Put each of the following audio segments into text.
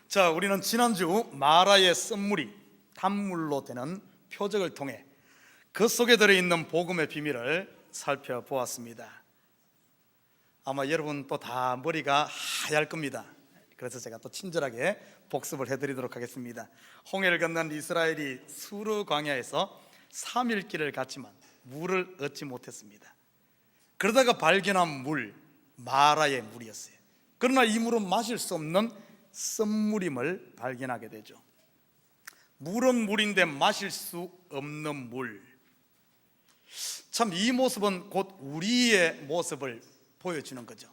자, 우리는 지난주 마라의 썸물이 단물로 되는 표적을 통해 그 속에 들어있는 복음의 비밀을 살펴보았습니다. 아마 여러분 또 다 머리가 하얄 겁니다. 그래서 제가 또 친절하게 복습을 해드리도록 하겠습니다. 홍해를 건넌 이스라엘이 수르 광야에서 3일 길을 갔지만 물을 얻지 못했습니다. 그러다가 발견한 물, 마라의 물이었어요. 그러나 이 물은 마실 수 없는 썸물임을 발견하게 되죠. 물은 물인데 마실 수 없는 물. 참, 이 모습은 곧 우리의 모습을 보여주는 거죠.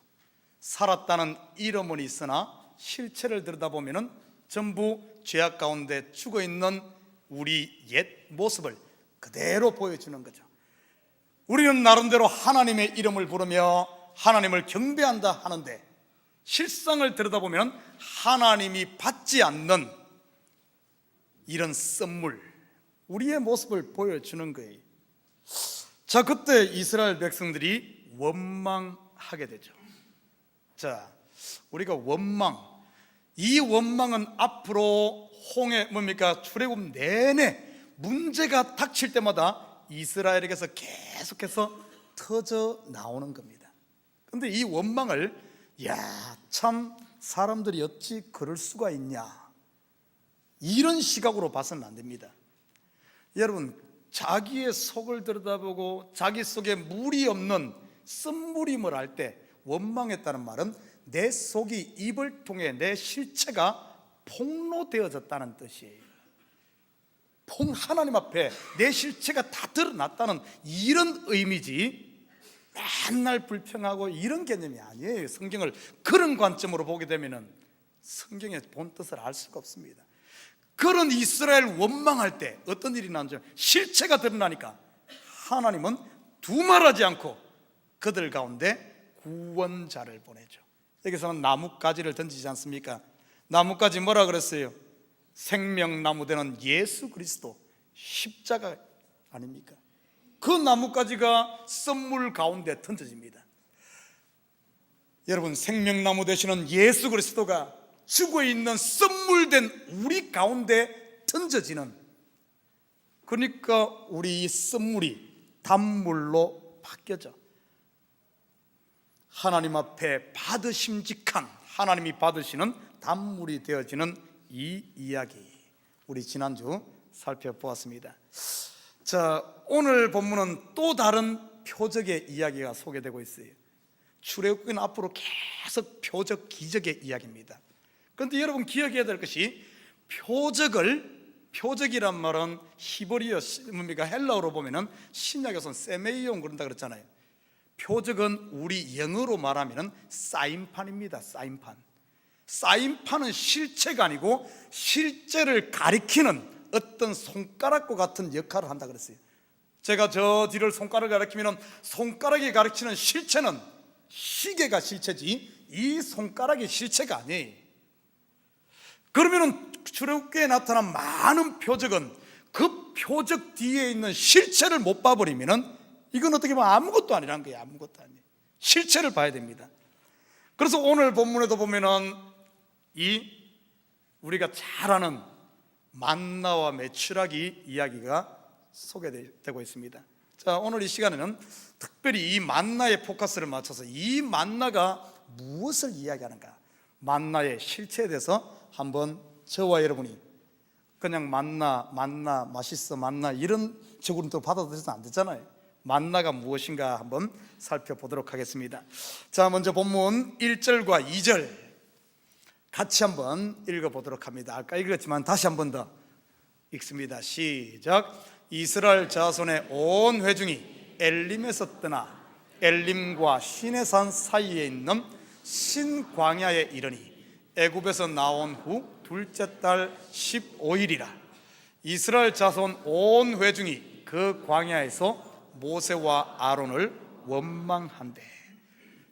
살았다는 이름은 있으나 실체를 들여다보면 전부 죄악 가운데 죽어있는 우리 옛 모습을 그대로 보여주는 거죠. 우리는 나름대로 하나님의 이름을 부르며 하나님을 경배한다 하는데 실상을 들여다보면 하나님이 받지 않는 이런 썸물, 우리의 모습을 보여주는 거예요. 자, 그때 이스라엘 백성들이 원망하게 되죠. 자, 우리가 이 원망은 앞으로 출애굽 내내 문제가 닥칠 때마다 이스라엘에게서 계속해서 터져 나오는 겁니다. 그런데 이 원망을 참 사람들이 어찌 그럴 수가 있냐, 이런 시각으로 봐서는 안 됩니다. 여러분, 자기의 속을 들여다보고 자기 속에 물이 없는 썸물임을 알 때 원망했다는 말은 내 속이 입을 통해 내 실체가 폭로되어졌다는 뜻이에요. 하나님 앞에 내 실체가 다 드러났다는 이런 의미지, 맨날 불평하고 이런 개념이 아니에요. 성경을 그런 관점으로 보게 되면 성경의 본 뜻을 알 수가 없습니다. 그런 이스라엘 원망할 때 어떤 일이 나는지, 실체가 드러나니까 하나님은 두말하지 않고 그들 가운데 구원자를 보내죠. 여기서는 나뭇가지를 던지지 않습니까? 나뭇가지 뭐라 그랬어요? 생명나무 되는 예수 그리스도 십자가 아닙니까? 그 나뭇가지가 썸물 가운데 던져집니다. 여러분, 생명나무 되시는 예수 그리스도가 죽어있는 썸물된 우리 가운데 던져지는, 그러니까 우리 이 썸물이 단물로 바뀌어져 하나님 앞에 받으심직한, 하나님이 받으시는 단물이 되어지는 이 이야기, 우리 지난주 살펴보았습니다. 자, 오늘 본문은 또 다른 표적의 이야기가 소개되고 있어요. 출애굽기는 앞으로 계속 표적, 기적의 이야기입니다. 그런데 여러분 기억해야 될 것이, 표적이란 말은 히브리어 헬라어로 보면은 신약에서는 세메이온 그런다 그랬잖아요. 표적은 우리 영어로 말하면 사인판입니다. 사인판은 실체가 아니고 실제를 가리키는 어떤 손가락과 같은 역할을 한다 그랬어요. 제가 저 뒤를 손가락을 가리키면 손가락이 가리키는 실체는 시계가 실체지 이 손가락이 실체가 아니에요. 그러면 출애굽기에 나타난 많은 표적은 그 표적 뒤에 있는 실체를 못 봐버리면 이건 어떻게 보면 아무것도 아니라는 거예요. 아무것도 아니에요. 실체를 봐야 됩니다. 그래서 오늘 본문에도 보면은 우리가 잘 아는 만나와 메추라기 이야기가 소개되고 있습니다. 자, 오늘 이 시간에는 특별히 이 만나에 포커스를 맞춰서 이 만나가 무엇을 이야기하는가, 만나의 실체에 대해서 한번 저와 여러분이 그냥 만나 맛있어 만나 이런 식으로 또 받아들여서는 안 되잖아요. 만나가 무엇인가 한번 살펴보도록 하겠습니다. 자, 먼저 본문 1절과 2절 같이 한번 읽어보도록 합니다. 아까 읽었지만 다시 한번 더 읽습니다. 시작. 이스라엘 자손의 온 회중이 엘림에서 떠나 엘림과 시내산 사이에 있는 신광야에 이르니 애굽에서 나온 후 둘째 달 15일이라 이스라엘 자손 온 회중이 그 광야에서 모세와 아론을 원망한대.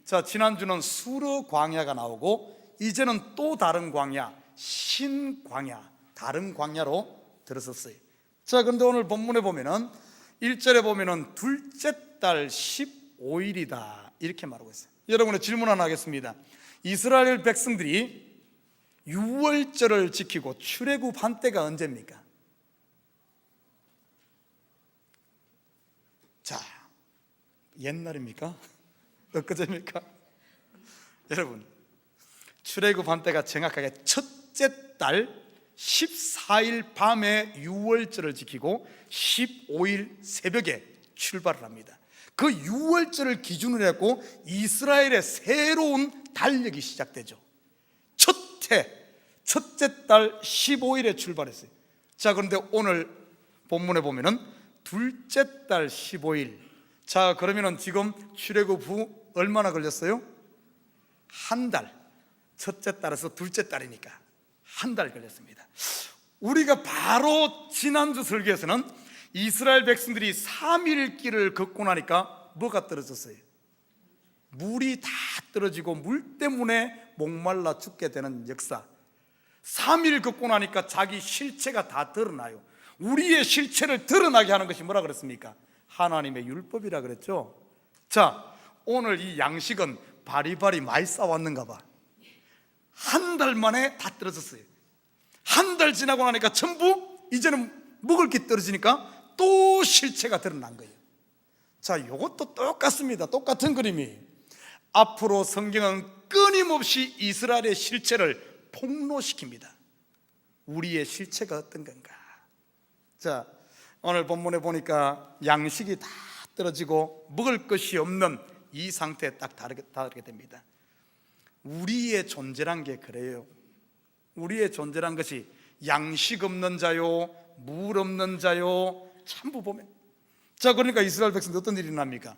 자, 지난주는 수르 광야가 나오고 이제는 또 다른 광야, 신광야, 다른 광야로 들어섰어요. 자, 그런데 오늘 본문에 보면은 1절에 보면은 둘째 달 15일이다 이렇게 말하고 있어요. 여러분의 질문 하나 하겠습니다. 이스라엘 백성들이 유월절을 지키고 출애굽 한 때가 언제입니까? 자, 옛날입니까? 엊그제입니까? 여러분, 출애굽 한 때가 정확하게 첫째 달 14일 밤에 유월절을 지키고 15일 새벽에 출발을 합니다. 그 유월절을 기준으로 해서 이스라엘의 새로운 달력이 시작되죠. 첫째 달 15일에 출발했어요. 자, 그런데 오늘 본문에 보면은 둘째 달 15일. 자, 그러면은 지금 출애굽 후 얼마나 걸렸어요? 한 달. 첫째 달에서 둘째 달이니까 한 달 걸렸습니다. 우리가 바로 지난주 설교에서는 이스라엘 백성들이 3일 길을 걷고 나니까 뭐가 떨어졌어요? 물이 다 떨어지고 물 때문에 목말라 죽게 되는 역사. 3일 걷고 나니까 자기 실체가 다 드러나요. 우리의 실체를 드러나게 하는 것이 뭐라 그랬습니까? 하나님의 율법이라 그랬죠. 자, 오늘 이 양식은 바리바리 많이 싸왔는가 봐. 한 달 만에 다 떨어졌어요. 한 달 지나고 나니까 전부 이제는 먹을 게 떨어지니까 또 실체가 드러난 거예요. 자, 이것도 똑같습니다. 똑같은 그림이. 앞으로 성경은 끊임없이 이스라엘의 실체를 폭로시킵니다. 우리의 실체가 어떤 건가? 자, 오늘 본문에 보니까 양식이 다 떨어지고 먹을 것이 없는 이 상태에 딱 다르게 됩니다. 우리의 존재란 게 그래요. 우리의 존재란 것이 양식 없는 자요, 물 없는 자요, 전부 보면. 자, 그러니까 이스라엘 백성들 어떤 일이 납니까?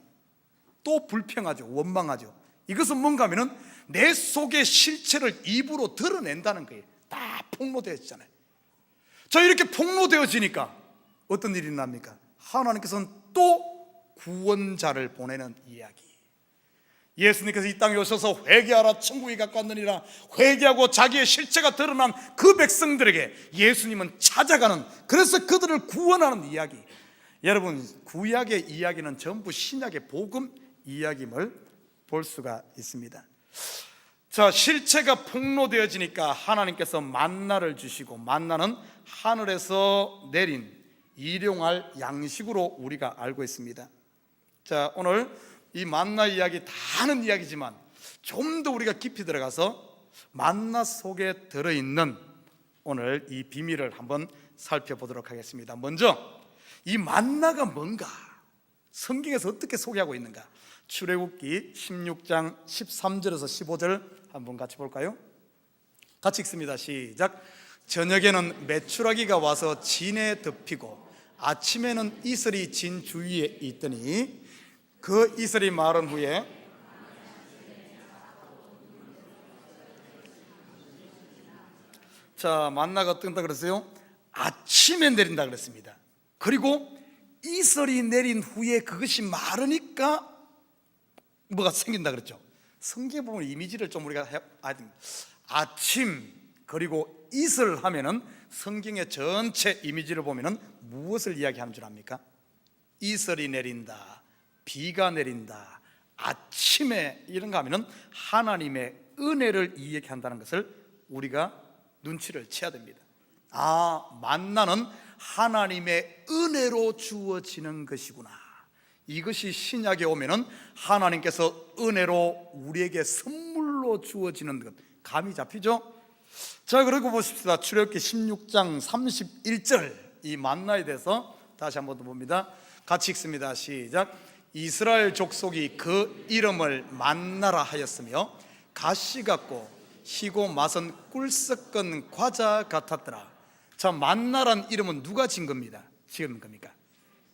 또 불평하죠. 원망하죠. 이것은 뭔가 하면은 내 속의 실체를 입으로 드러낸다는 거예요. 다 폭로되어지잖아요. 자, 이렇게 폭로되어지니까 어떤 일이 납니까? 하나님께서는 또 구원자를 보내는 이야기. 예수님께서 이 땅에 오셔서 회개하라 천국이 가까웠느니라, 회개하고 자기의 실체가 드러난 그 백성들에게 예수님은 찾아가는, 그래서 그들을 구원하는 이야기. 여러분, 구약의 이야기는 전부 신약의 복음 이야기임을 볼 수가 있습니다. 자, 실체가 폭로되어지니까 하나님께서 만나를 주시고, 만나는 하늘에서 내린 일용할 양식으로 우리가 알고 있습니다. 자, 오늘 이 만나 이야기 다 하는 이야기지만 좀 더 우리가 깊이 들어가서 만나 속에 들어있는 오늘 이 비밀을 한번 살펴보도록 하겠습니다. 먼저 이 만나가 뭔가, 성경에서 어떻게 소개하고 있는가? 출애굽기 16장 13절에서 15절 한번 같이 볼까요? 같이 읽습니다. 시작. 저녁에는 메추라기가 와서 진에 덮이고 아침에는 이슬이 진 주위에 있더니 그 이슬이 마른 후에 자, 만나가 어떤다 그랬어요? 아침에 내린다 그랬습니다. 그리고 이슬이 내린 후에 그것이 마르니까 뭐가 생긴다 그랬죠. 성경에 보면 이미지를 좀 우리가 아침 그리고 이슬 하면은 성경의 전체 이미지를 보면은 무엇을 이야기하는 줄 압니까? 이슬이 내린다, 비가 내린다, 아침에 이런 거 하면은 하나님의 은혜를 이야기한다는 것을 우리가 눈치를 채야 됩니다. 아, 만나는 하나님의 은혜로 주어지는 것이구나. 이것이 신약에 오면은 하나님께서 은혜로 우리에게 선물로 주어지는 것, 감이 잡히죠? 자, 그리고 보십시다. 출애굽기 16장 31절 이 만나에 대해서 다시 한번 더 봅니다. 같이 읽습니다. 시작. 이스라엘 족속이 그 이름을 만나라 하였으며 가시 같고 희고 맛은 꿀 섞은 과자 같았더라. 자, 만나란 이름은 누가 지은 겁니다? 지은 겁니까?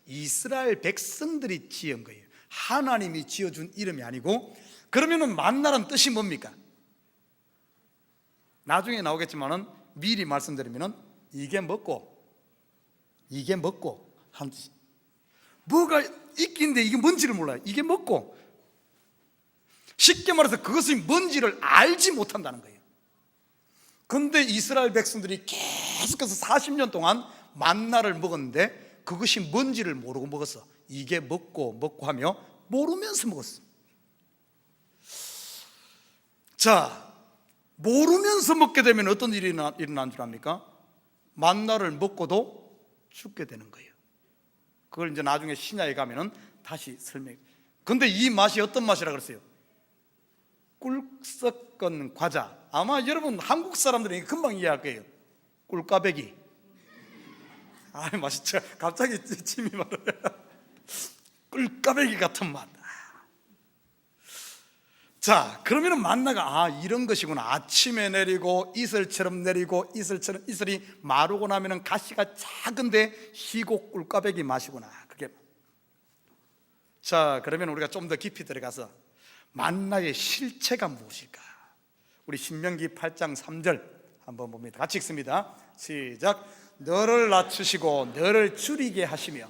이스라엘 백성들이 지은 거예요. 하나님이 지어준 이름이 아니고. 그러면은 만나란 뜻이 뭡니까? 나중에 나오겠지만은 미리 말씀드리면은 이게 먹고 한 뜻이. 뭐가 있긴데 이게 뭔지를 몰라요. 이게 먹고, 쉽게 말해서 그것이 뭔지를 알지 못한다는 거예요. 그런데 이스라엘 백성들이 계속해서 40년 동안 만나를 먹었는데 그것이 뭔지를 모르고 먹었어. 이게 먹고 하며 모르면서 먹었어. 자, 모르면서 먹게 되면 어떤 일이 일어난 줄 압니까? 만나를 먹고도 죽게 되는 거예요. 그걸 이제 나중에 신야에 가면은 다시 설명. 근데 이 맛이 어떤 맛이라 그랬어요? 꿀 섞은 과자. 아마 여러분 한국 사람들은 금방 이해할 거예요. 꿀까베기. 아, 맛있죠. 갑자기 침이 말아요. 꿀까베기 같은 맛. 자, 그러면은 만나가 이런 것이구나. 아침에 내리고 이슬처럼 내리고 이슬이 마르고 나면은 가시가 작은데 희고 꿀까베기 맛이구나. 그게. 자, 그러면 우리가 좀 더 깊이 들어가서 만나의 실체가 무엇일까? 우리 신명기 8장 3절 한번 봅니다. 같이 읽습니다. 시작. 너를 낮추시고 너를 줄이게 하시며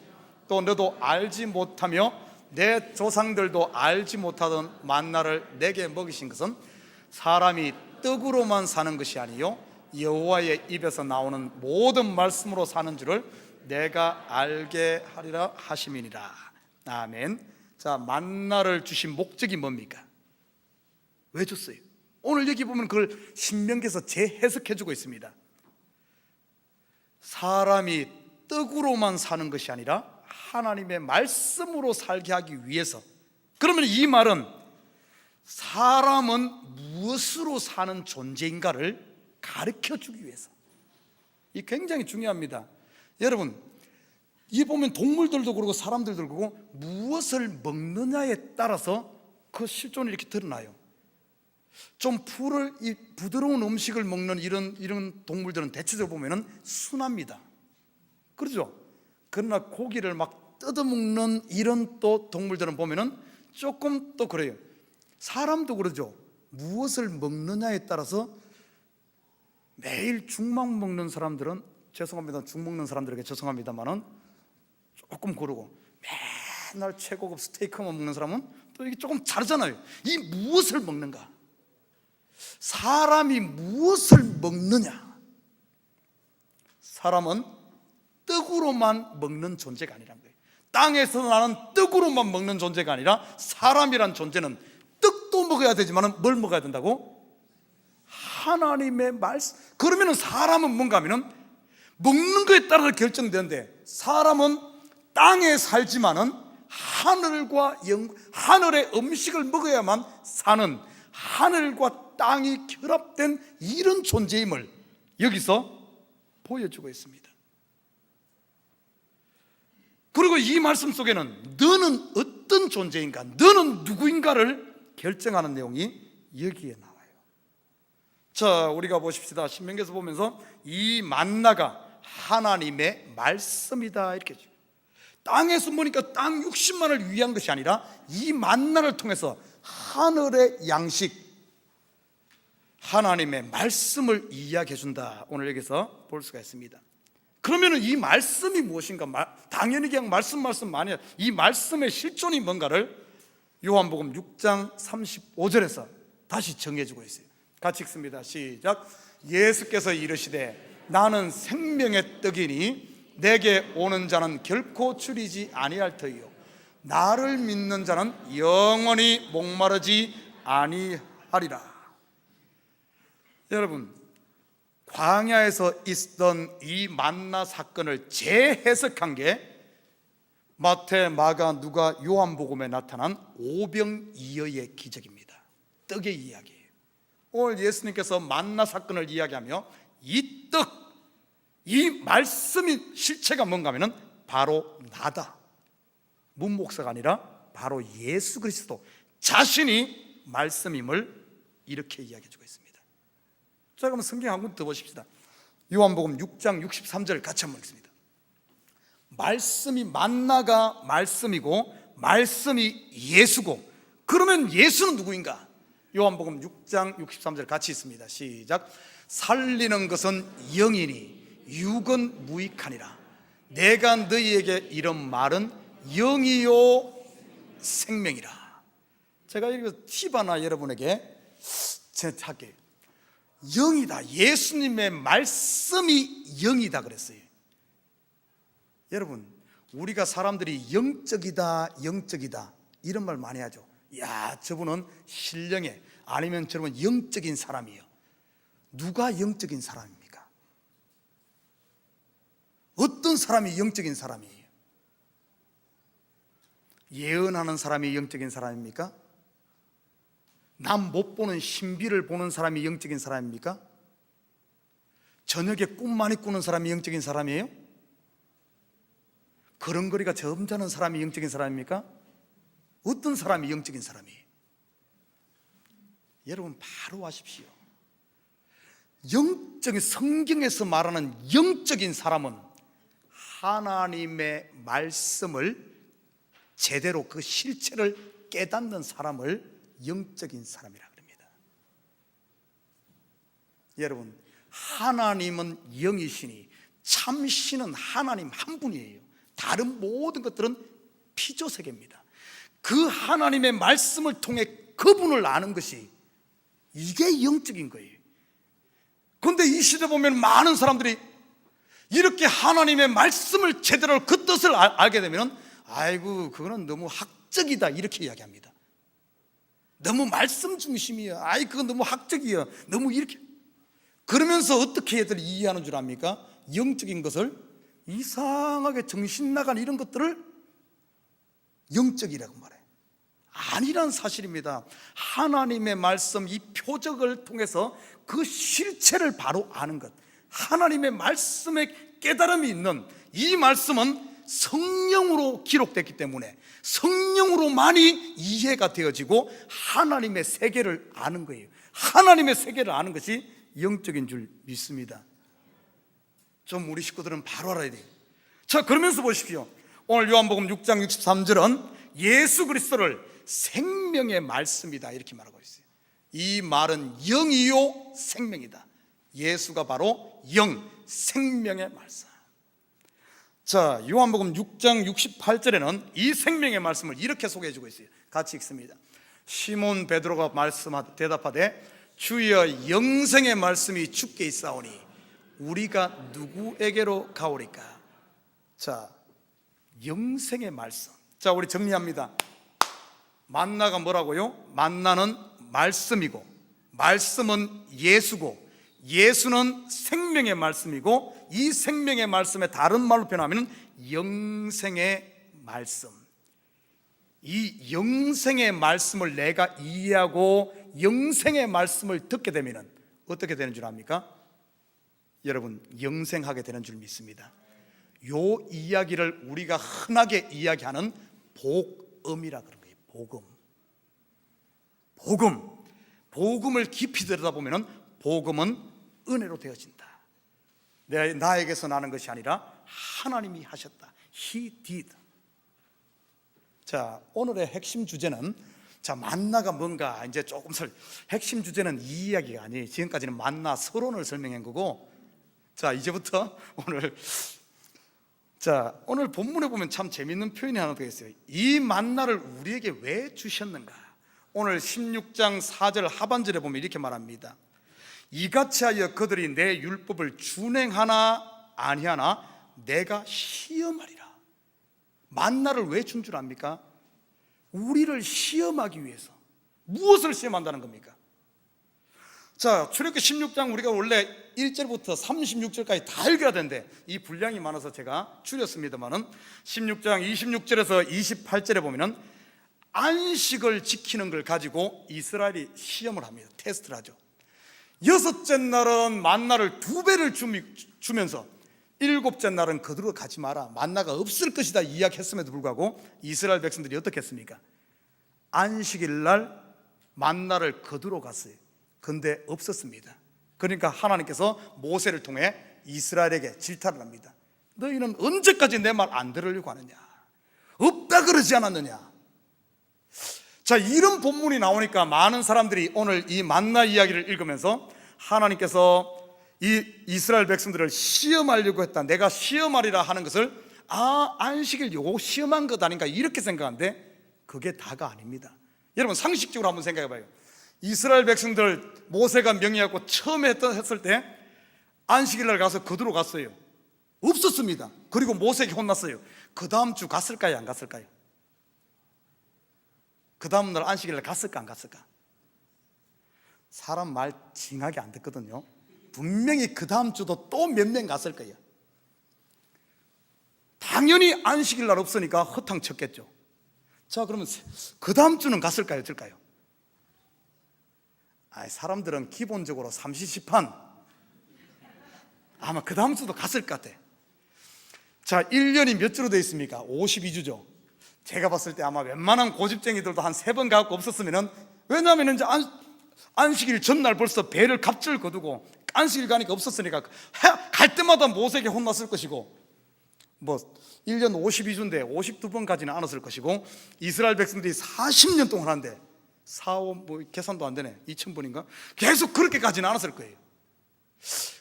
또 너도 알지 못하며 내 조상들도 알지 못하던 만나를 내게 먹이신 것은 사람이 떡으로만 사는 것이 아니요 여호와의 입에서 나오는 모든 말씀으로 사는 줄을 내가 알게 하리라 하심이니라. 아멘. 자, 만나를 주신 목적이 뭡니까? 왜 줬어요? 오늘 여기 보면 그걸 신명기에서 재해석해 주고 있습니다. 사람이 떡으로만 사는 것이 아니라 하나님의 말씀으로 살게 하기 위해서. 그러면 이 말은 사람은 무엇으로 사는 존재인가를 가르쳐 주기 위해서. 이 굉장히 중요합니다. 여러분, 이 보면 동물들도 그렇고 사람들도 그렇고 무엇을 먹느냐에 따라서 그 실존이 이렇게 드러나요. 좀 이 부드러운 음식을 먹는 이런 동물들은 대체적으로 보면은 순합니다. 그렇죠? 그러나 고기를 막 뜯어먹는 이런 또 동물들은 보면은 조금 또 그래요. 사람도 그러죠. 무엇을 먹느냐에 따라서 매일 죽막 먹는 사람들은 죄송합니다. 죽 먹는 사람들에게 죄송합니다만은 조금 그러고 맨날 최고급 스테이크만 먹는 사람은 또 이게 조금 다르잖아요. 이 무엇을 먹는가? 사람이 무엇을 먹느냐? 사람은 떡으로만 먹는 존재가 아니란 거예요. 땅에서 나는 떡으로만 먹는 존재가 아니라 사람이란 존재는 떡도 먹어야 되지만 뭘 먹어야 된다고? 하나님의 말씀. 그러면 사람은 뭔가 하면은 먹는 거에 따라 결정되는데 사람은 땅에 살지만은 하늘의 음식을 먹어야만 사는 하늘과 땅이 결합된 이런 존재임을 여기서 보여주고 있습니다. 그리고 이 말씀 속에는 너는 어떤 존재인가, 너는 누구인가를 결정하는 내용이 여기에 나와요. 자, 우리가 보십시다. 신명기에서 보면서 이 만나가 하나님의 말씀이다 이렇게 해요. 땅에서 보니까 땅 60만을 위한 것이 아니라 이 만나를 통해서 하늘의 양식, 하나님의 말씀을 이야기해 준다. 오늘 여기서 볼 수가 있습니다. 그러면 이 말씀이 무엇인가? 당연히 그냥 말씀 많이 해요. 이 말씀의 실존이 뭔가를 요한복음 6장 35절에서 다시 정해주고 있어요. 같이 읽습니다. 시작. 예수께서 이르시되 나는 생명의 떡이니 내게 오는 자는 결코 줄이지 아니할 터이요 나를 믿는 자는 영원히 목마르지 아니하리라. 여러분, 광야에서 있던 이 만나 사건을 재해석한 게 마태, 마가, 누가, 요한복음에 나타난 오병이어의 기적입니다. 떡의 이야기예요. 오늘 예수님께서 만나 사건을 이야기하며 이 떡, 이 말씀의 실체가 뭔가 하면은 바로 나다. 문 목사가 아니라 바로 예수 그리스도 자신이 말씀임을 이렇게 이야기해주고 있습니다. 자, 그러면 성경 한 권 더 보십시다. 요한복음 6장 63절 같이 한번 읽습니다. 말씀이 만나가 말씀이고 말씀이 예수고 그러면 예수는 누구인가? 요한복음 6장 63절 같이 있습니다. 시작. 살리는 것은 영이니 육은 무익하니라. 내가 너희에게 이런 말은 영이요 생명이라. 제가 여기서 팁 하나 여러분에게 제작할게요. 영이다. 예수님의 말씀이 영이다 그랬어요. 여러분, 우리가 사람들이 영적이다 이런 말 많이 하죠. 야, 저분은 신령해, 아니면 저분은 영적인 사람이에요. 누가 영적인 사람입니까? 어떤 사람이 영적인 사람이에요? 예언하는 사람이 영적인 사람입니까? 남 못 보는 신비를 보는 사람이 영적인 사람입니까? 저녁에 꿈 많이 꾸는 사람이 영적인 사람이에요? 걸음걸이가 점잖은 사람이 영적인 사람입니까? 어떤 사람이 영적인 사람이에요? 여러분 바로 아십시오. 영적인, 성경에서 말하는 영적인 사람은 하나님의 말씀을 제대로 그 실체를 깨닫는 사람을 영적인 사람이라 그럽니다. 여러분, 하나님은 영이시니 참신은 하나님 한 분이에요. 다른 모든 것들은 피조세계입니다. 그 하나님의 말씀을 통해 그분을 아는 것이 이게 영적인 거예요. 그런데 이 시대 보면 많은 사람들이 이렇게 하나님의 말씀을 제대로 그 뜻을 알게 되면 아이고 그거는 너무 학적이다 이렇게 이야기합니다. 너무 말씀 중심이야. 아이 그건 너무 학적이야. 너무 이렇게 그러면서 어떻게 애들이 이해하는 줄 압니까? 영적인 것을 이상하게 정신 나간 이런 것들을 영적이라고 말해요. 아니란 사실입니다. 하나님의 말씀 이 표적을 통해서 그 실체를 바로 아는 것, 하나님의 말씀에 깨달음이 있는 이 말씀은 성령으로 기록됐기 때문에 성령으로만이 이해가 되어지고 하나님의 세계를 아는 거예요. 하나님의 세계를 아는 것이 영적인 줄 믿습니다. 좀 우리 식구들은 바로 알아야 돼요. 자, 그러면서 보십시오. 오늘 요한복음 6장 63절은 예수 그리스도를 생명의 말씀이다 이렇게 말하고 있어요. 이 말은 영이요 생명이다. 예수가 바로 영, 생명의 말씀. 자, 요한복음 6장 68절에는 이 생명의 말씀을 이렇게 소개해주고 있어요. 같이 읽습니다. 시몬 베드로가 대답하되 주여 영생의 말씀이 주께 있사오니 우리가 누구에게로 가오리까? 자, 영생의 말씀. 자, 우리 정리합니다. 만나가 뭐라고요? 만나는 말씀이고 말씀은 예수고 예수는 생명의 말씀이고 이 생명의 말씀에 다른 말로 표현하면 영생의 말씀. 이 영생의 말씀을 내가 이해하고 영생의 말씀을 듣게 되면 어떻게 되는 줄 압니까? 여러분 영생하게 되는 줄 믿습니다. 요 이야기를 우리가 흔하게 이야기하는 복음이라 그런 거예요. 복음을 깊이 들여다보면 복음은 은혜로 되어진다. 나에게서 나는 것이 아니라 하나님이 하셨다. He did. 자, 오늘의 핵심 주제는 자, 만나가 뭔가 이제 조금 핵심 주제는 이 이야기가 아니에요. 지금까지는 만나 서론을 설명한 거고, 자, 이제부터 오늘 본문에 보면 참 재밌는 표현이 하나 되어 있어요. 이 만나를 우리에게 왜 주셨는가? 오늘 16장 4절 하반절에 보면 이렇게 말합니다. 이같이 하여 그들이 내 율법을 준행하나 아니하나 내가 시험하리라. 만나를 왜 준 줄 압니까? 우리를 시험하기 위해서. 무엇을 시험한다는 겁니까? 자, 출애굽기 16장 우리가 원래 1절부터 36절까지 다 읽어야 되는데 이 분량이 많아서 제가 줄였습니다만은 16장 26절에서 28절에 보면은 안식을 지키는 걸 가지고 이스라엘이 시험을 합니다. 테스트를 하죠. 6째 날은 만나를 2배를 주면서 7째 날은 그대로 가지 마라. 만나가 없을 것이다 이야기했음에도 불구하고 이스라엘 백성들이 어떻게 했습니까? 안식일 날 만나를 거두러 갔어요. 근데 없었습니다. 그러니까 하나님께서 모세를 통해 이스라엘에게 질타를 합니다. 너희는 언제까지 내 말 안 들으려고 하느냐? 없다 그러지 않았느냐? 자, 이런 본문이 나오니까 많은 사람들이 오늘 이 만나 이야기를 읽으면서 하나님께서 이 이스라엘 백성들을 시험하려고 했다, 내가 시험하리라 하는 것을 안식일 요거 시험한 것 아닌가 이렇게 생각하는데 그게 다가 아닙니다. 여러분 상식적으로 한번 생각해 봐요. 이스라엘 백성들 모세가 명령하고 처음에 했을 때 안식일 날 가서 거두러 갔어요. 없었습니다. 그리고 모세에게 혼났어요. 그 다음 주 갔을까요 안 갔을까요? 그 다음 날 안식일 날 갔을까 안 갔을까? 사람 말 징하게 안 듣거든요. 분명히 그 다음 주도 또 몇 명 갔을 거예요. 당연히 안식일 날 없으니까 허탕 쳤겠죠. 자, 그러면 그 다음 주는 갔을까요, 어떨까요? 사람들은 기본적으로 삼시시판 아마 그 다음 주도 갔을 것 같아. 자, 1년이 몇 주로 되어 있습니까? 52주죠. 제가 봤을 때 아마 웬만한 고집쟁이들도 한 3번 가고 없었으면은, 왜냐하면 이제 안식일 전날 벌써 배를 갑질 거두고 안식일 가니까 없었으니까 갈 때마다 모세에게 혼났을 것이고, 뭐 1년 52주인데 52번 가지는 않았을 것이고, 이스라엘 백성들이 40년 동안 한데 4, 5, 뭐 계산도 안 되네, 2000번인가? 계속 그렇게까지는 않았을 거예요.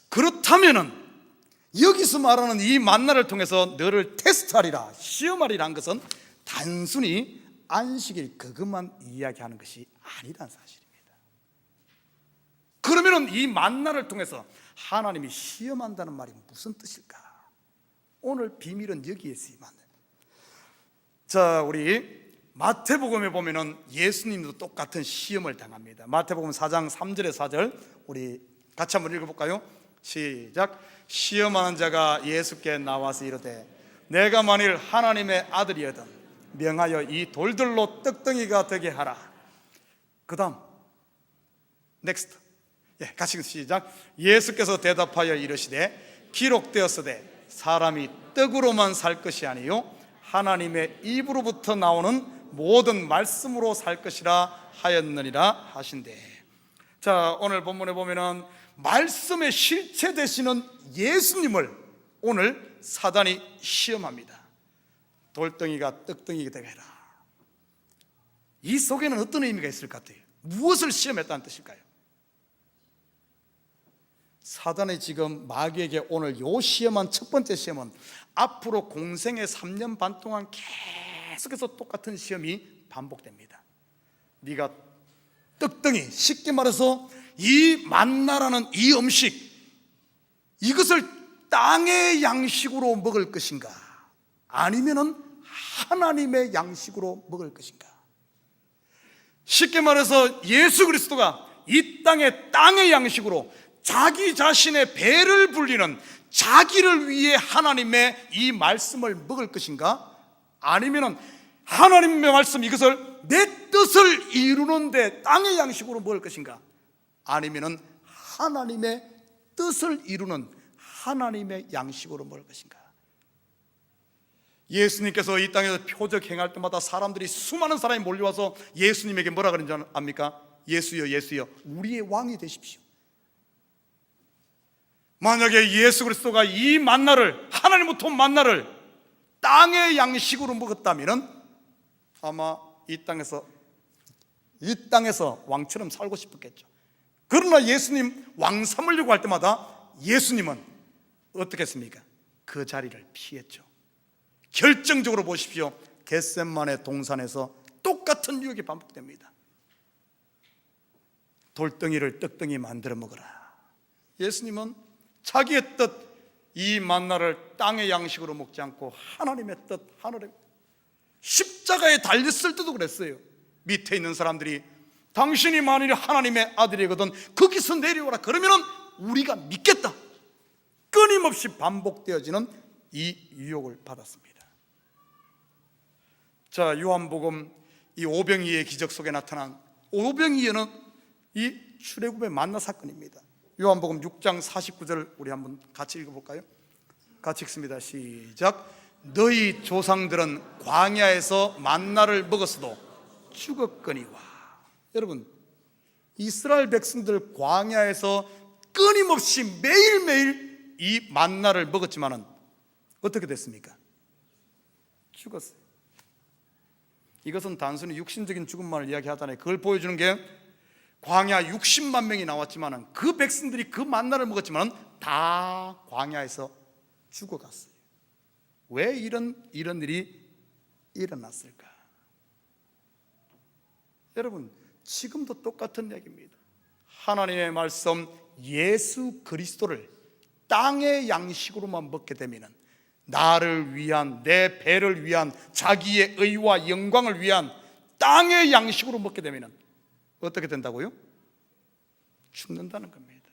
그렇다면은 여기서 말하는 이 만나를 통해서 너를 테스트하리라, 시험하리라 한 것은 단순히 안식일 그것만 이야기하는 것이 아니라는 사실입니다. 그러면은 이 만나를 통해서 하나님이 시험한다는 말이 무슨 뜻일까? 오늘 비밀은 여기에 있습니다. 자, 우리 마태복음에 보면은 예수님도 똑같은 시험을 당합니다. 마태복음 4장 3절에 4절 우리 같이 한번 읽어볼까요? 시작. 시험하는 자가 예수께 나와서 이르되 내가 만일 하나님의 아들이거든 명하여 이 돌들로 떡덩이가 되게 하라. 그 다음 넥스트, 같이 시작. 예수께서 대답하여 이르시되 기록되었으되 사람이 떡으로만 살 것이 아니요 하나님의 입으로부터 나오는 모든 말씀으로 살 것이라 하였느니라 하신대. 자, 오늘 본문에 보면은 말씀의 실체 되시는 예수님을 오늘 사단이 시험합니다. 돌덩이가 떡덩이가 되게 해라. 이 속에는 어떤 의미가 있을 것 같아요? 무엇을 시험했다는 뜻일까요? 사단이 지금 마귀에게 오늘 요 시험한 첫 번째 시험은 앞으로 공생의 3년 반 동안 계속해서 똑같은 시험이 반복됩니다. 네가 떡덩이, 쉽게 말해서 이 만나라는 이 음식, 이것을 땅의 양식으로 먹을 것인가 아니면은 하나님의 양식으로 먹을 것인가. 쉽게 말해서 예수 그리스도가 이 땅의 양식으로 자기 자신의 배를 불리는 자기를 위해 하나님의 이 말씀을 먹을 것인가, 아니면은 하나님의 말씀 이것을 내 뜻을 이루는데 땅의 양식으로 먹을 것인가, 아니면은 하나님의 뜻을 이루는 하나님의 양식으로 먹을 것인가. 예수님께서 이 땅에서 표적 행할 때마다 사람들이, 수많은 사람이 몰려와서 예수님에게 뭐라 그러는지 압니까? 예수여 예수여 우리의 왕이 되십시오. 만약에 예수 그리스도가 이 만나를, 하나님부터 온 만나를 땅의 양식으로 먹었다면 아마 이 땅에서 왕처럼 살고 싶었겠죠. 그러나 예수님 왕 삼으려고 할 때마다 예수님은 어떻게 했습니까? 그 자리를 피했죠. 결정적으로 보십시오. 겟셋마네 동산에서 똑같은 유혹이 반복됩니다. 돌덩이를 떡덩이 만들어 먹어라. 예수님은 자기의 뜻, 이 만나를 땅의 양식으로 먹지 않고 하나님의 뜻, 하늘의 십자가에 달렸을 때도 그랬어요. 밑에 있는 사람들이 당신이 만일 하나님의 아들이거든 거기서 내려오라, 그러면 우리가 믿겠다. 끊임없이 반복되어지는 이 유혹을 받았습니다. 자, 요한복음 이 오병이어의 기적 속에 나타난 오병이어는 이 출애굽의 만나 사건입니다. 요한복음 6장 49절 우리 한번 같이 읽어볼까요? 같이 읽습니다. 시작. 너희 조상들은 광야에서 만나를 먹었어도 죽었거니와. 여러분, 이스라엘 백성들 광야에서 끊임없이 매일매일 이 만나를 먹었지만은 어떻게 됐습니까? 죽었어요. 이것은 단순히 육신적인 죽음만을 이야기하잖아요. 그걸 보여주는 게 광야 60만 명이 나왔지만은 그 백성들이 그 만나를 먹었지만은 다 광야에서 죽어갔어요. 왜 이런 일이 일어났을까? 여러분, 지금도 똑같은 얘기입니다. 하나님의 말씀 예수 그리스도를 땅의 양식으로만 먹게 되면은 나를 위한, 내 배를 위한, 자기의 의와 영광을 위한 땅의 양식으로 먹게 되면은 어떻게 된다고요? 죽는다는 겁니다.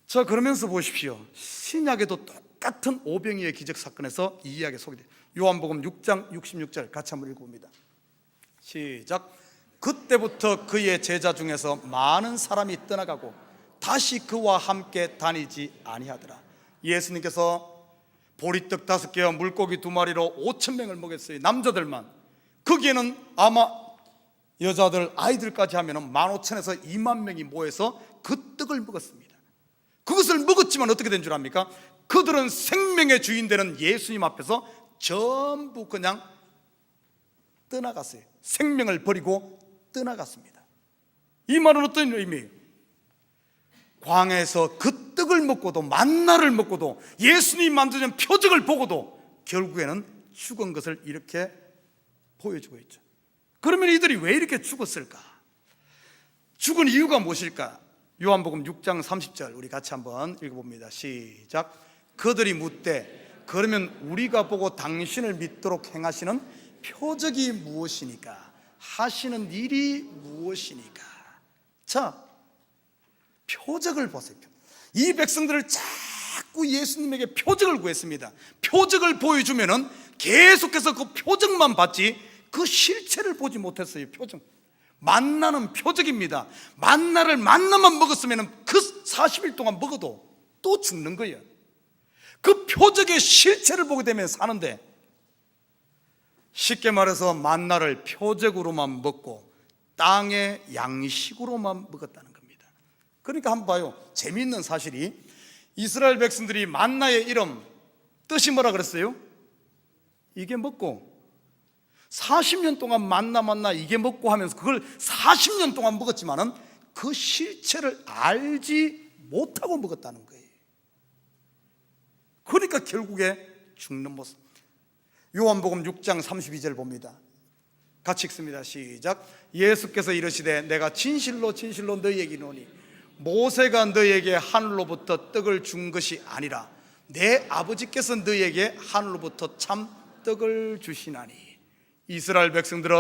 자, 그러면서 보십시오. 신약에도 똑같은 오병이의 기적 사건에서 이 이야기 소개돼요. 요한복음 6장 66절 같이 한번 읽어봅니다. 시작. 그때부터 그의 제자 중에서 많은 사람이 떠나가고 다시 그와 함께 다니지 아니하더라. 예수님께서 보리떡 5개와 물고기 2마리로 5,000명을 먹였어요. 남자들만. 거기에는 아마 여자들 아이들까지 하면 15,000에서 2만 명이 모여서 그 떡을 먹었습니다. 그것을 먹었지만 어떻게 된 줄 압니까? 그들은 생명의 주인 되는 예수님 앞에서 전부 그냥 떠나갔어요. 생명을 버리고 떠나갔습니다. 이 말은 어떤 의미예요? 광야에서 그 떡을 먹고도 만나를 먹고도 예수님 만드는 표적을 보고도 결국에는 죽은 것을 이렇게 보여주고 있죠. 그러면 이들이 왜 이렇게 죽었을까? 죽은 이유가 무엇일까? 요한복음 6장 30절 우리 같이 한번 읽어봅니다. 시작. 그들이 묻되 그러면 우리가 보고 당신을 믿도록 행하시는 표적이 무엇이니까? 하시는 일이 무엇이니까? 자, 표적을 보세요. 이 백성들을 자꾸 예수님에게 표적을 구했습니다. 표적을 보여주면은 계속해서 그 표적만 봤지 그 실체를 보지 못했어요. 표적. 만나는 표적입니다. 만나를 만나만 먹었으면 그 40일 동안 먹어도 또 죽는 거예요. 그 표적의 실체를 보게 되면 사는데, 쉽게 말해서 만나를 표적으로만 먹고 땅의 양식으로만 먹었다는 겁니다. 그러니까 한번 봐요. 재미있는 사실이, 이스라엘 백성들이 만나의 이름 뜻이 뭐라 그랬어요? 이게 먹고 40년 동안 만나 이게 먹고 하면서 그걸 40년 동안 먹었지만은 그 실체를 알지 못하고 먹었다는 거예요. 그러니까 결국에 죽는 모습. 요한복음 6장 32절 봅니다. 같이 읽습니다. 시작. 예수께서 이르시되 내가 진실로 진실로 너희에게 이르노니 모세가 너희에게 하늘로부터 떡을 준 것이 아니라 내 아버지께서 너희에게 하늘로부터 참 떡을 주시나니. 이스라엘 백성들은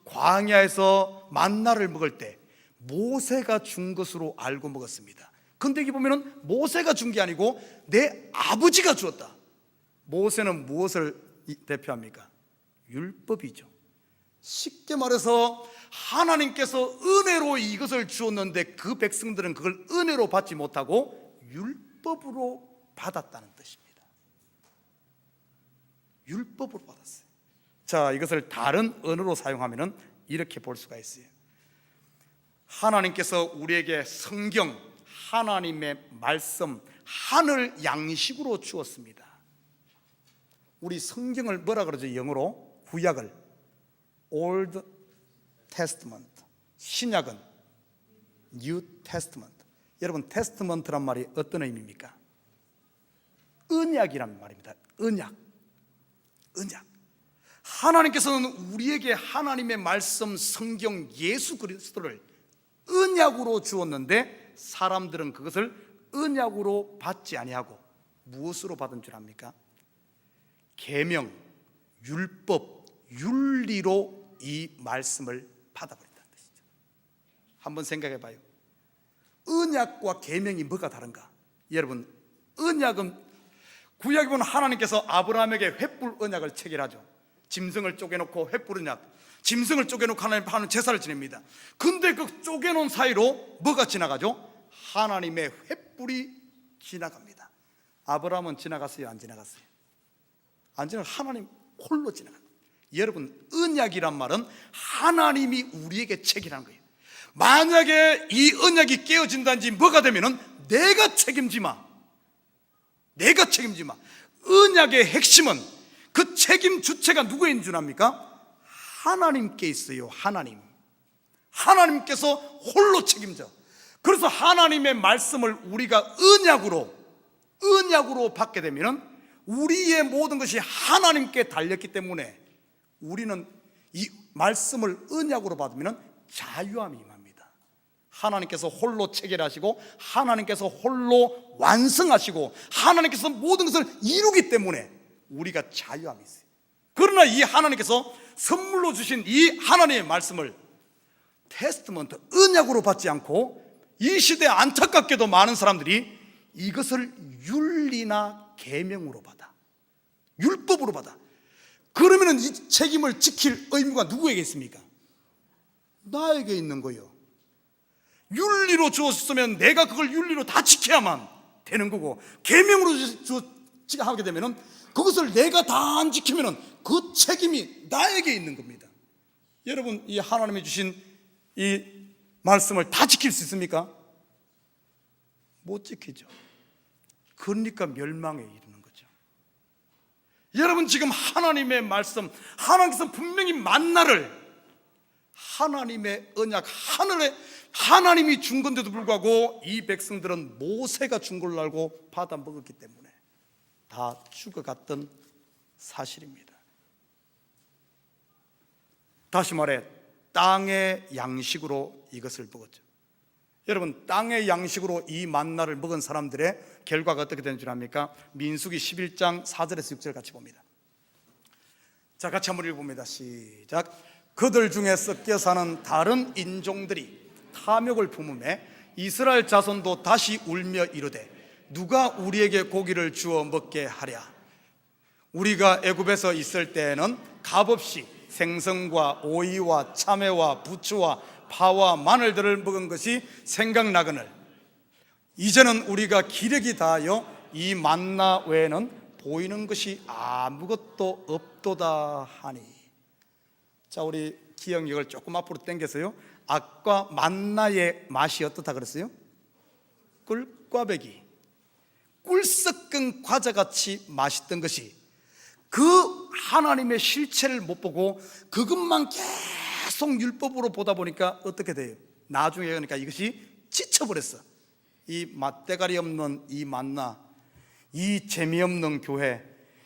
광야에서 만나를 먹을 때 모세가 준 것으로 알고 먹었습니다. 근데 여기 보면은 모세가 준 게 아니고 내 아버지가 주었다. 모세는 무엇을 대표합니까? 율법이죠. 쉽게 말해서 하나님께서 은혜로 이것을 주었는데 그 백성들은 그걸 은혜로 받지 못하고 율법으로 받았다는 뜻입니다. 율법으로 받았어요. 자, 이것을 다른 언어로 사용하면 이렇게 볼 수가 있어요. 하나님께서 우리에게 성경, 하나님의 말씀, 하늘 양식으로 주었습니다. 우리 성경을 뭐라 그러죠? 영어로 구약을 Old Testament, 신약은 New Testament. 여러분, 테스트먼트란 말이 어떤 의미입니까? 언약이란 말입니다. 언약. 하나님께서는 우리에게 하나님의 말씀, 성경, 예수 그리스도를 언약으로 주었는데 사람들은 그것을 언약으로 받지 아니하고 무엇으로 받은 줄 압니까? 계명, 율법, 윤리로 이 말씀을 받아버린다는 뜻이죠. 한번 생각해 봐요. 언약과 계명이 뭐가 다른가? 여러분, 언약은 구약에 보면 하나님께서 아브라함에게 횃불 언약을 체결하죠. 짐승을 쪼개놓고 횃불 언약, 짐승을 쪼개놓고 하나님 제사를 지냅니다. 근데 그 쪼개놓은 사이로 뭐가 지나가죠? 하나님의 횃불이 지나갑니다. 아브라함은 지나갔어요? 안 지나갔어요? 안 지나가. 하나님 홀로 지나갑니다. 여러분, 언약이란 말은 하나님이 우리에게 체결한 거예요. 만약에 이 언약이 깨어진다든지 뭐가 되면은 내가 책임지 마. 언약의 핵심은 그 책임 주체가 누구에 있는 줄 압니까? 하나님께 있어요. 하나님께서 홀로 책임져. 그래서 하나님의 말씀을 우리가 언약으로 받게 되면 우리의 모든 것이 하나님께 달렸기 때문에 우리는 이 말씀을 언약으로 받으면 자유함이 임합니다. 하나님께서 홀로 체결하시고 하나님께서 홀로 완성하시고 하나님께서 모든 것을 이루기 때문에 우리가 자유함이 있어요. 그러나 이 하나님께서 선물로 주신 이 하나님의 말씀을 테스트먼트, 언약으로 받지 않고 이 시대에 안타깝게도 많은 사람들이 이것을 윤리나 계명으로 받아, 율법으로 받아. 그러면 이 책임을 지킬 의무가 누구에게 있습니까? 나에게 있는 거예요. 윤리로 주었으면 내가 그걸 윤리로 다 지켜야만 되는 거고, 계명으로 하게 되면 그것을 내가 다 안 지키면 그 책임이 나에게 있는 겁니다. 여러분, 이 하나님이 주신 이 말씀을 다 지킬 수 있습니까? 못 지키죠. 그러니까 멸망에 이르는 거죠. 여러분, 지금 하나님의 말씀, 하나님께서 분명히 만나를, 하나님의 언약, 하늘에 하나님이 준 건데도 불구하고 이 백성들은 모세가 준 걸로 알고 받아 먹었기 때문에 다 죽어갔던 사실입니다. 다시 말해, 땅의 양식으로 이것을 먹었죠. 여러분, 땅의 양식으로 이 만나를 먹은 사람들의 결과가 어떻게 되는 줄 압니까? 민수기 11장 4절에서 6절 같이 봅니다. 자, 같이 한번 읽어봅니다. 시작. 그들 중에 섞여 사는 다른 인종들이 탐욕을 품음에 이스라엘 자손도 다시 울며 이르되 누가 우리에게 고기를 주어 먹게 하랴. 우리가 애굽에서 있을 때에는 값없이 생선과 오이와 참외와 부추와 파와 마늘들을 먹은 것이 생각나거늘 이제는 우리가 기력이 다하여 이 만나 외에는 보이는 것이 아무것도 없도다 하니. 자, 우리 기억력을 조금 앞으로 당겨서요, 아까 만나의 맛이 어떻다 그랬어요? 꿀꽈배기, 꿀 섞은 과자같이 맛있던 것이 그 하나님의 실체를 못 보고 그것만 계속 율법으로 보다 보니까 어떻게 돼요? 나중에 그러니까 이것이 지쳐버렸어. 이 맛대가리 없는 이 만나, 이 재미없는 교회,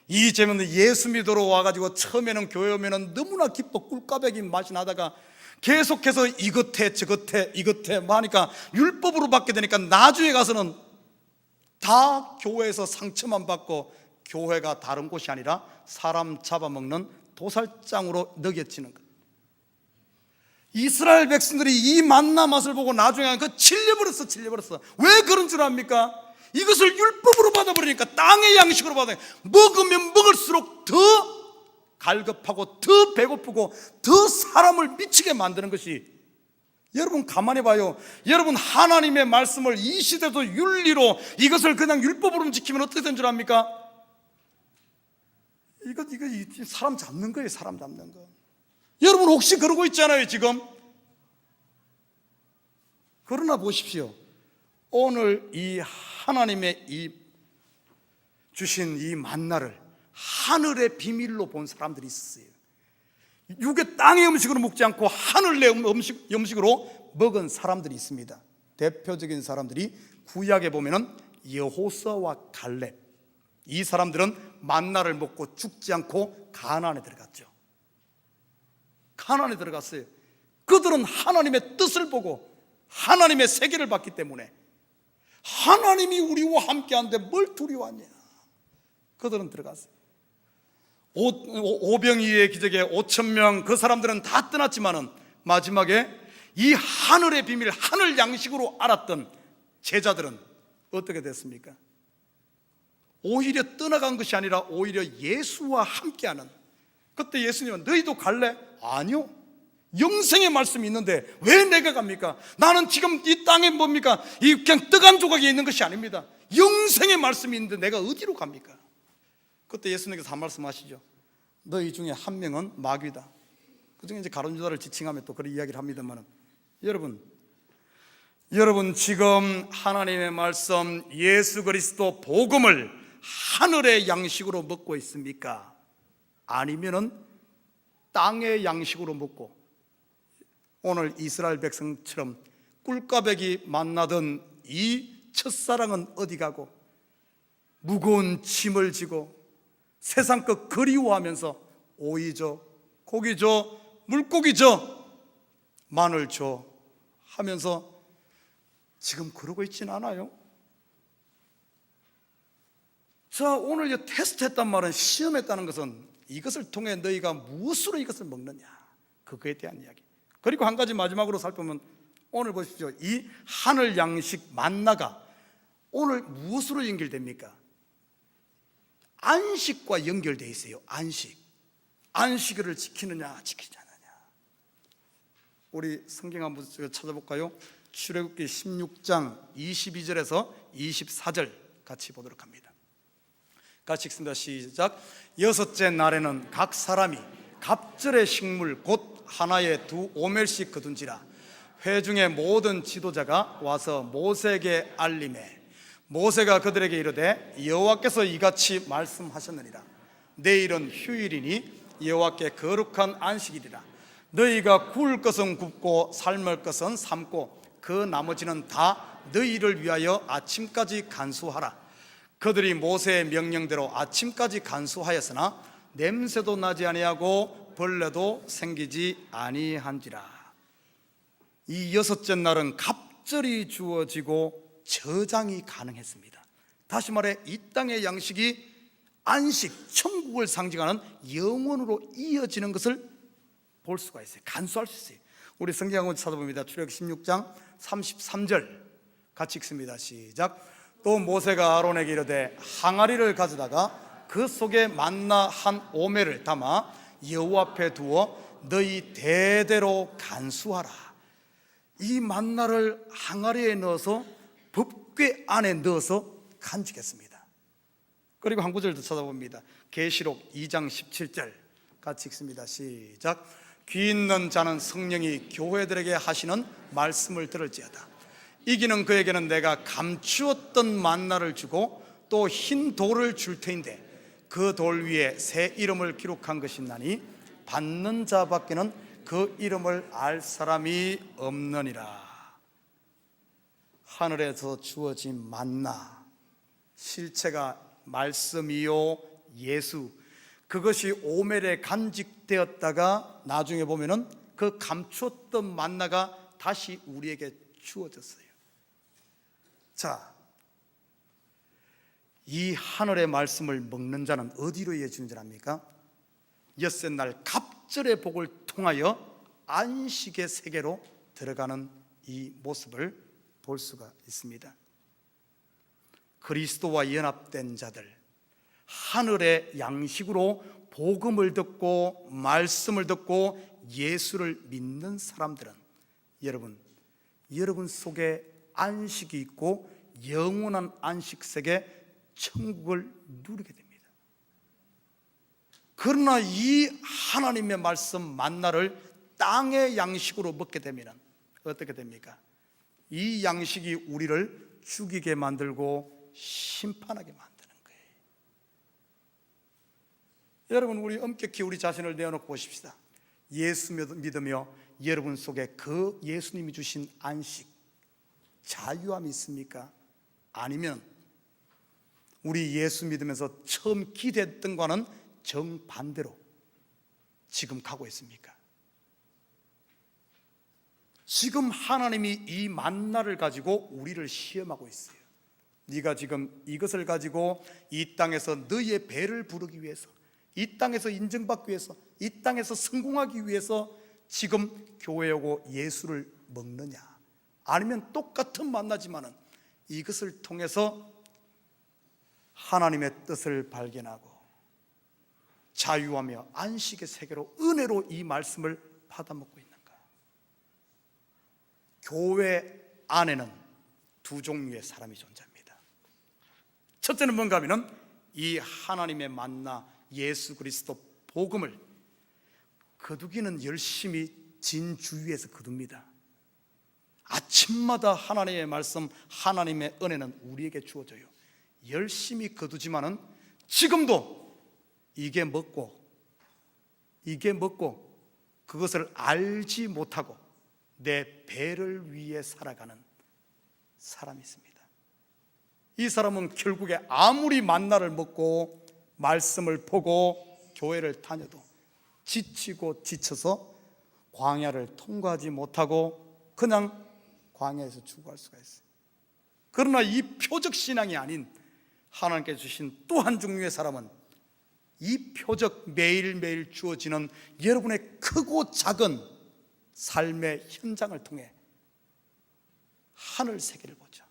이 재미없는 예수 믿으러 와가지고 처음에는 교회 오면은 너무나 기뻐 꿀꽈배기 맛이 나다가 계속해서 이것해 저것해 이것해 뭐 하니까 율법으로 받게 되니까 나중에 가서는 다 교회에서 상처만 받고 교회가 다른 곳이 아니라 사람 잡아먹는 도살장으로 넘겨지는 것. 이스라엘 백성들이 이 만나 맛을 보고 나중에 그 질려버렸어. 왜 그런 줄 압니까? 이것을 율법으로 받아버리니까, 땅의 양식으로 받아요. 먹으면 먹을수록 더 갈급하고 더 배고프고 더 사람을 미치게 만드는 것이, 여러분 가만히 봐요. 여러분, 하나님의 말씀을 이 시대도 윤리로 이것을 그냥 율법으로 지키면 어떻게 된 줄 압니까? 이거 사람 잡는 거예요. 사람 잡는 거. 여러분 혹시 그러고 있잖아요 지금. 그러나 보십시오, 오늘 이 하나님의 이 주신 이 만나를 하늘의 비밀로 본 사람들이 있었어요. 육의 땅의 음식으로 먹지 않고 하늘의 음식으로 먹은 사람들이 있습니다. 대표적인 사람들이 구약에 보면은 여호수아와 갈렙, 이 사람들은 만나를 먹고 죽지 않고 가나안에 들어갔죠. 가나안에 들어갔어요. 그들은 하나님의 뜻을 보고 하나님의 세계를 봤기 때문에, 하나님이 우리와 함께하는데 뭘 두려워하냐. 그들은 들어갔어요. 오병이의 기적에 5,000명 그 사람들은 다 떠났지만은 마지막에 이 하늘의 비밀, 하늘 양식으로 알았던 제자들은 어떻게 됐습니까? 오히려 떠나간 것이 아니라 오히려 예수와 함께하는. 그때 예수님은 너희도 갈래? 아니요, 영생의 말씀이 있는데 왜 내가 갑니까? 나는 지금 이 땅에 뭡니까? 이 그냥 떡 한 조각이 있는 것이 아닙니다. 영생의 말씀이 있는데 내가 어디로 갑니까? 그때 예수님께서 한 말씀 하시죠. 너희 중에 한 명은 마귀다. 그중에 이제 가룟 유다를 지칭하며 또 그런 이야기를 합니다만, 여러분 지금 하나님의 말씀 예수 그리스도 복음을 하늘의 양식으로 먹고 있습니까? 아니면은 땅의 양식으로 먹고 오늘 이스라엘 백성처럼 꿀꽈배기 만나던 이 첫사랑은 어디 가고 무거운 짐을 지고 세상 것 그리워하면서 오이 줘, 고기 줘, 물고기 줘, 마늘 줘 하면서 지금 그러고 있지는 않아요? 자, 오늘 이 테스트 했단 말은, 시험했다는 것은 이것을 통해 너희가 무엇으로 이것을 먹느냐, 그거에 대한 이야기. 그리고 한 가지 마지막으로 살펴보면, 오늘 보십시오. 이 하늘 양식 만나가 오늘 무엇으로 연결됩니까? 안식과 연결되어 있어요. 안식일을 지키느냐 지키지 않느냐. 우리 성경 한번 찾아볼까요? 출애굽기 16장 22절에서 24절 같이 보도록 합니다. 같이 읽습니다. 시작. 여섯째 날에는 각 사람이 갑절의 식물 곧 하나에 2 오멜씩 거둔지라. 회중의 모든 지도자가 와서 모세에게 알림해 모세가 그들에게 이르되 여호와께서 이같이 말씀하셨느니라. 내일은 휴일이니 여호와께 거룩한 안식일이라. 너희가 구울 것은 굽고 삶을 것은 삶고 그 나머지는 다 너희를 위하여 아침까지 간수하라. 그들이 모세의 명령대로 아침까지 간수하였으나 냄새도 나지 아니하고 벌레도 생기지 아니한지라. 이 여섯째 날은 갑절이 주어지고 저장이 가능했습니다. 다시 말해 이 땅의 양식이 안식, 천국을 상징하는 영원으로 이어지는 것을 볼 수가 있어요. 간수할 수 있어요. 우리 성경 한번 찾아봅니다. 출애굽기 16장 33절 같이 읽습니다. 시작. 또 모세가 아론에게 이르되 항아리를 가져다가 그 속에 만나 한 오멜을 담아 여호와 앞에 두어 너희 대대로 간수하라. 이 만나를 항아리에 넣어서 법궤 안에 넣어서 간직했습니다. 그리고 한 구절 더 찾아봅니다. 계시록 2장 17절 같이 읽습니다. 시작. 귀 있는 자는 성령이 교회들에게 하시는 말씀을 들을지어다. 이기는 그에게는 내가 감추었던 만나를 주고 또 흰 돌을 줄 터인데 그 돌 위에 새 이름을 기록한 것이나니 받는 자밖에는 그 이름을 알 사람이 없느니라. 하늘에서 주어진 만나, 실체가 말씀이요 예수, 그것이 오멜에 간직되었다가 나중에 보면은 그 감추었던 만나가 다시 우리에게 주어졌어요. 자, 이 하늘의 말씀을 먹는 자는 어디로 이어지는 줄 압니까? 엿새 날 갑절의 복을 통하여 안식의 세계로 들어가는 이 모습을 볼 수가 있습니다. 그리스도와 연합된 자들, 하늘의 양식으로 복음을 듣고 말씀을 듣고 예수를 믿는 사람들은 여러분 속에 안식이 있고 영원한 안식 세계 천국을 누리게 됩니다. 그러나 이 하나님의 말씀 만나를 땅의 양식으로 먹게 되면 어떻게 됩니까? 이 양식이 우리를 죽이게 만들고 심판하게 만드는 거예요. 여러분, 우리 엄격히 우리 자신을 내어놓고 보십시다. 예수 믿으며 여러분 속에 그 예수님이 주신 안식, 자유함이 있습니까? 아니면 우리 예수 믿으면서 처음 기대했던 것과는 정반대로 지금 가고 있습니까? 지금 하나님이 이 만나를 가지고 우리를 시험하고 있어요. 네가 지금 이것을 가지고 이 땅에서 너의 배를 부르기 위해서, 이 땅에서 인정받기 위해서, 이 땅에서 성공하기 위해서 지금 교회에 오고 예수를 먹느냐, 아니면 똑같은 만나지만은 이것을 통해서 하나님의 뜻을 발견하고 자유하며 안식의 세계로 은혜로 이 말씀을 받아먹고 있는가? 교회 안에는 두 종류의 사람이 존재합니다. 첫째는 뭔가 하면은 이 하나님의 만나 예수 그리스도 복음을 거두기는 열심히 진주위에서 거둡니다. 아침마다 하나님의 말씀, 하나님의 은혜는 우리에게 주어져요. 열심히 거두지만은 지금도 이게 먹고 그것을 알지 못하고 내 배를 위해 살아가는 사람이 있습니다. 이 사람은 결국에 아무리 만나를 먹고 말씀을 보고 교회를 다녀도 지치고 지쳐서 광야를 통과하지 못하고 그냥 광야에서 죽어갈 수가 있어요. 그러나 이 표적 신앙이 아닌 하나님께서 주신 또 한 종류의 사람은 이 표적 매일매일 주어지는 여러분의 크고 작은 삶의 현장을 통해 하늘 세계를 보죠.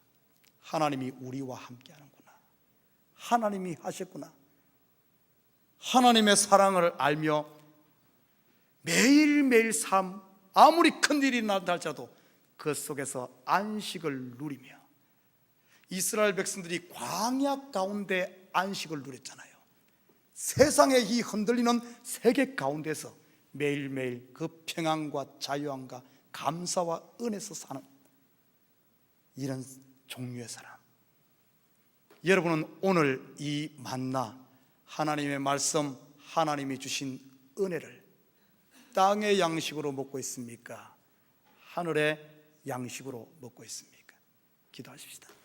하나님이 우리와 함께 하는구나, 하나님이 하셨구나, 하나님의 사랑을 알며 매일매일 삶, 아무리 큰일이 난다 할지라도 그 속에서 안식을 누리며, 이스라엘 백성들이 광야 가운데 안식을 누렸잖아요. 세상의 이 흔들리는 세계 가운데서 매일매일 그 평안과 자유함과 감사와 은혜에서 사는 이런 종류의 사람. 여러분은 오늘 이 만나, 하나님의 말씀, 하나님이 주신 은혜를 땅의 양식으로 먹고 있습니까? 하늘의 양식으로 먹고 있습니까? 기도하십시다.